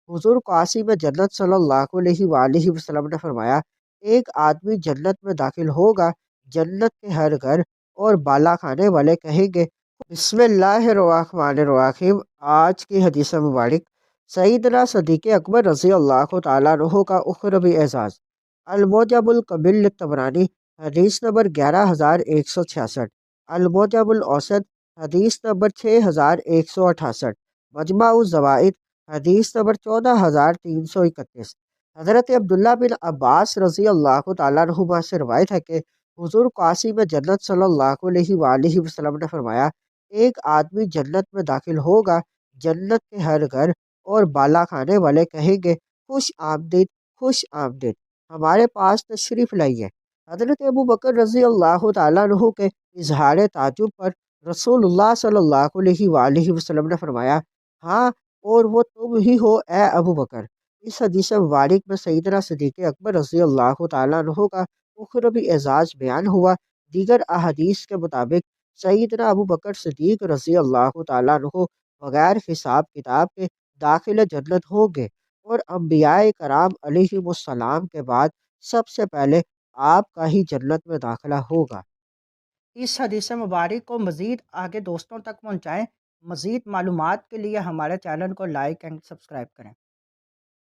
حضور قاسم جنت صلی اللہ علیہ وآلہ وسلم نے فرمایا، ایک آدمی جنت میں داخل ہوگا، جنت کے ہر گھر اور بالا کھانے والے کہیں گے بسم اللہ الرحمن الرحیم۔ آج کی حدیث مبارک سیدنا صدیق اکبر رضی اللہ تعالیٰ عنہ کا اخروی اعزاز۔ الموجب الکبیر للطبرانی، حدیث نمبر 11166، الموجب الاوسط، حدیث نمبر 6168، مجمع الزوائد، حدیث نمبر 14331۔ حضرت عبداللہ بن عباس رضی اللہ تعالیٰ عنہما سے روایت ہے کہ حضور قاسم جنت صلی اللہ علیہ وآلہ وسلم نے فرمایا، ایک آدمی جنت میں داخل ہوگا، جنت کے ہر گھر اور بالا کھانے والے کہیں گے خوش آمدید، خوش آمدید، ہمارے پاس تشریف لائیے۔ حضرت ابو بکر رضی اللہ تعالیٰ عنہ کے اظہار تعجب پر رسول اللہ صلی اللہ علیہ وآلہ وسلم نے فرمایا، ہاں، اور وہ تم ہی ہو اے ابو بکر۔ اس حدیث مبارک میں سیدنا صدیق اکبر رضی اللہ تعالیٰ عنہ کا اخروی اعزاز بیان ہوا۔ دیگر احادیث کے مطابق سیدنا ابو بکر صدیق رضی اللہ تعالیٰ عنہ بغیر حساب کتاب کے داخل جنت ہوں گے، اور انبیاء کرام علیہم السلام کے بعد سب سے پہلے آپ کا ہی جنت میں داخلہ ہوگا۔ اس حدیث مبارک کو مزید آگے دوستوں تک پہنچائیں۔ مزید معلومات کے لیے ہمارے چینل کو لائک اینڈ سبسکرائب کریں۔